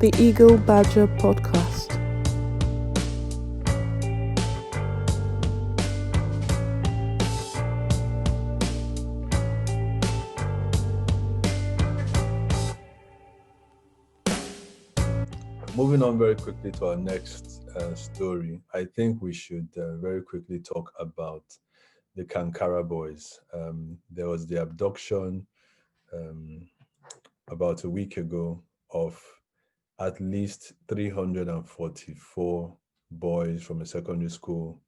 the Eagle Badger podcast. Moving on very quickly to our next story, I think we should very quickly talk about the Kankara boys. There was the abduction um, about a week ago of at least 344 boys from a secondary school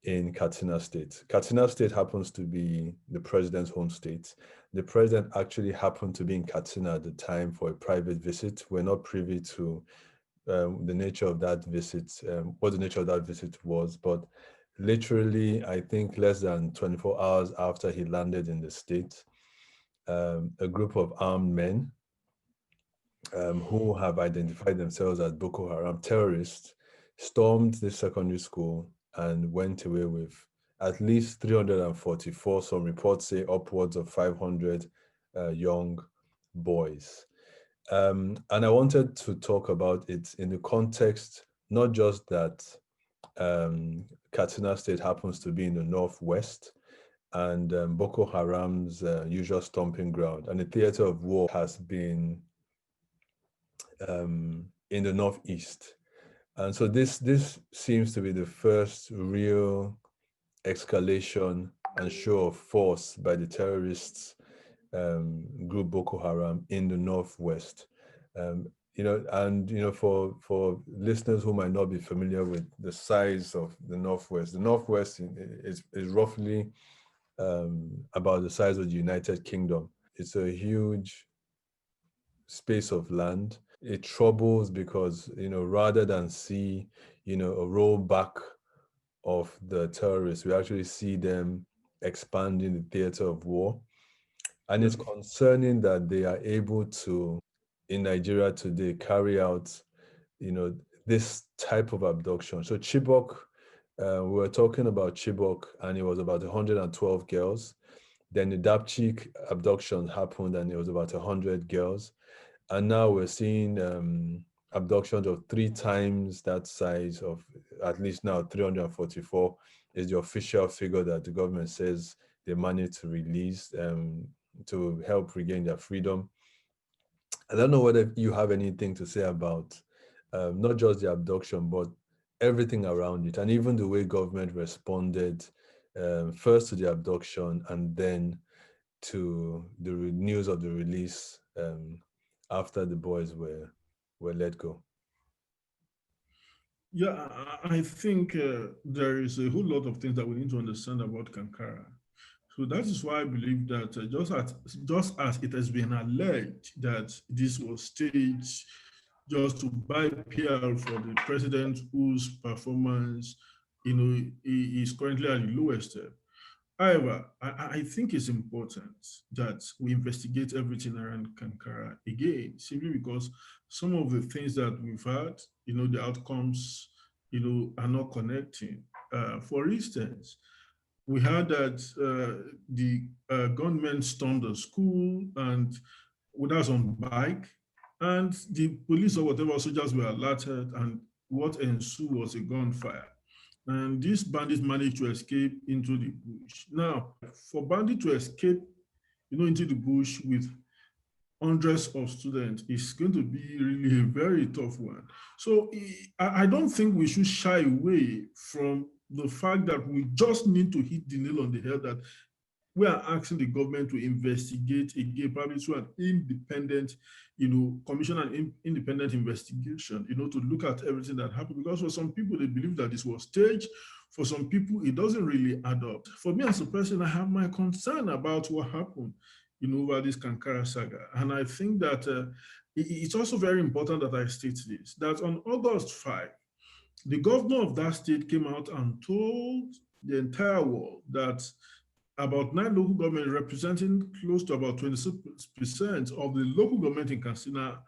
in Katsina State. Katsina State happens to be the president's home state. The president actually happened to be in Katsina at the time for a private visit. We're not privy to the nature of that visit, what the nature of that visit was, but literally, I think less than 24 hours after he landed in the state, a group of armed men who have identified themselves as Boko Haram terrorists stormed the secondary school and went away with at least 344, some reports say upwards of 500 young boys. And I wanted to talk about it in the context, not just that Katsina State happens to be in the northwest and Boko Haram's usual stomping ground, and the theater of war has been in the northeast. And so this seems to be the first real escalation and show of force by the terrorists group Boko Haram in the northwest. For listeners who might not be familiar with the size of the northwest is roughly about the size of the United Kingdom. It's a huge space of land. It troubles because, rather than see, a rollback of the terrorists, we actually see them expanding the theater of war. And it's concerning that they are able to, in Nigeria today, carry out, this type of abduction. So Chibok, we were talking about Chibok, and it was about 112 girls. Then the Dapchi abduction happened, and it was about 100 girls. And now we're seeing abductions of 3 times that size, of at least now 344 is the official figure that the government says they managed to release to help regain their freedom. I don't know whether you have anything to say about not just the abduction, but everything around it, and even the way government responded first to the abduction and then to the news of the release after the boys were let go. Yeah, I think there is a whole lot of things that we need to understand about Kankara. So that is why I believe that just as it has been alleged that this was staged just to buy PR for the president whose performance, is currently at the lowest. However, I think it's important that we investigate everything around Kankara again, simply because some of the things that we've had, the outcomes, are not connecting. For instance, we heard that the gunmen stormed the school and with us on bike, and the police or whatever soldiers were alerted, and what ensued was a gunfire. And these bandits managed to escape into the bush. Now, for bandits to escape, into the bush with hundreds of students is going to be really a very tough one. So I don't think we should shy away from the fact that we just need to hit the nail on the head that we are asking the government to investigate again, probably through an independent, commission and independent investigation, to look at everything that happened. Because for some people, they believe that this was staged. For some people, it doesn't really add up. For me as a person, I have my concern about what happened, over this Kankara saga. And I think that it's also very important that I state this, that on August 5, the governor of that state came out and told the entire world that about 9 local governments representing close to about 26% of the local government in Katsina,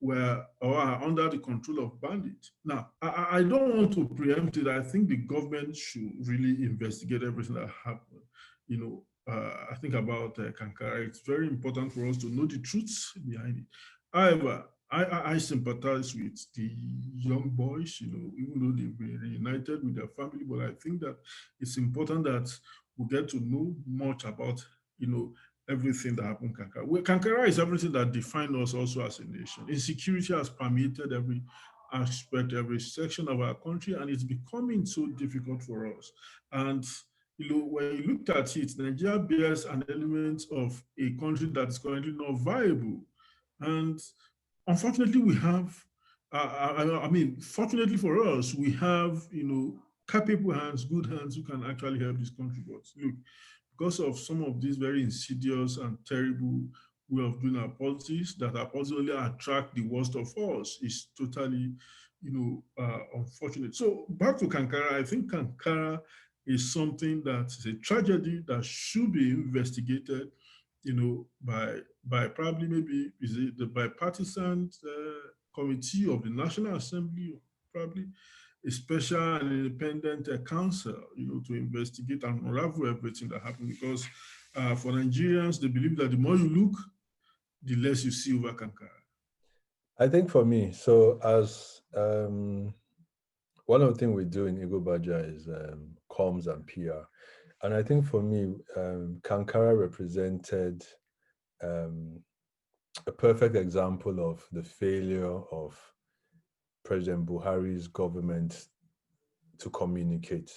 were or are under the control of bandits. Now, I don't want to preempt it. I think the government should really investigate everything that happened. I think about Kankara. It's very important for us to know the truths behind it. However, I sympathize with the young boys, even though they've been reunited with their family, but I think that it's important that we get to know much about, everything that happened in Kankara. Well, Kankara is everything that defines us also as a nation. Insecurity has permeated every aspect, every section of our country, and it's becoming so difficult for us. And when you looked at it, Nigeria bears an element of a country that is currently not viable. And unfortunately, we have, I mean, fortunately for us, we have, capable hands, good hands who can actually help this country. But look, because of some of these very insidious and terrible way of doing our politics, that our politics only attract the worst of us, is totally, unfortunate. So back to Kankara, I think Kankara is something that is a tragedy that should be investigated, by probably maybe is it the bipartisan committee of the National Assembly, probably a special and independent council, to investigate and unravel everything that happened. Because for Nigerians, they believe that the more you look, the less you see over Kankara. I think for me, so as one of the things we do in Igbo Baja is comms and PR. And I think for me, Kankara represented a perfect example of the failure of President Buhari's government to communicate.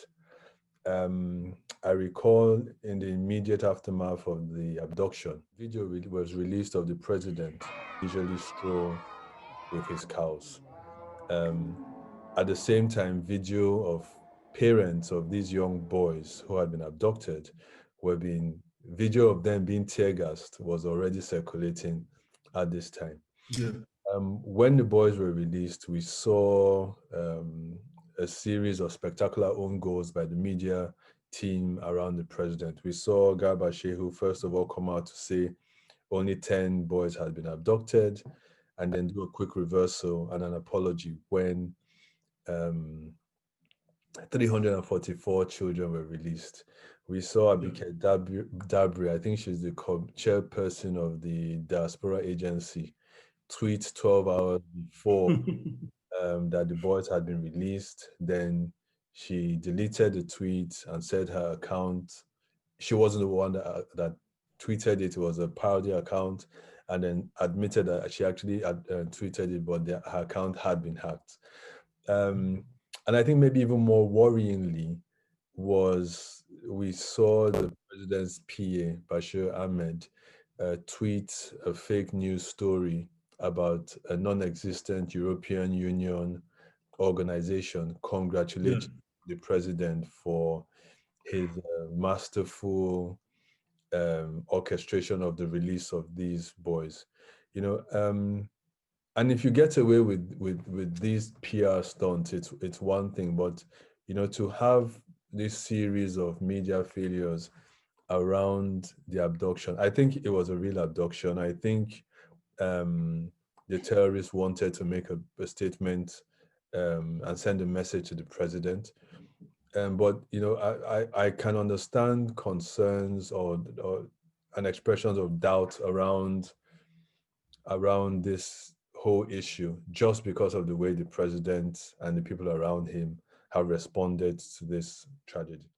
I recall in the immediate aftermath of the abduction, video was released of the president usually stroll with his cows. At the same time, video of parents of these young boys who had been abducted video of them being tear gassed was already circulating at this time. Yeah. When the boys were released, we saw a series of spectacular own goals by the media team around the president. We saw Garba Shehu, first of all, come out to say only 10 boys had been abducted, and then do a quick reversal and an apology when 344 children were released. We saw Abike Dabri, I think she's the chairperson of the diaspora agency, tweet 12 hours before that the boys had been released. Then she deleted the tweet and said her account, she wasn't the one that tweeted it, was a parody account, and then admitted that she actually had tweeted it, but her account had been hacked. And I think maybe even more worryingly was we saw the president's PA, Bashir Ahmed, tweet a fake news story about a non-existent European Union organization congratulating the president for his masterful orchestration of the release of these boys. And if you get away with these PR stunts, it's one thing, but to have this series of media failures around the abduction, I think it was a real abduction. I think the terrorists wanted to make a statement and send a message to the president. But I can understand concerns and expressions of doubt around this whole issue, just because of the way the president and the people around him have responded to this tragedy.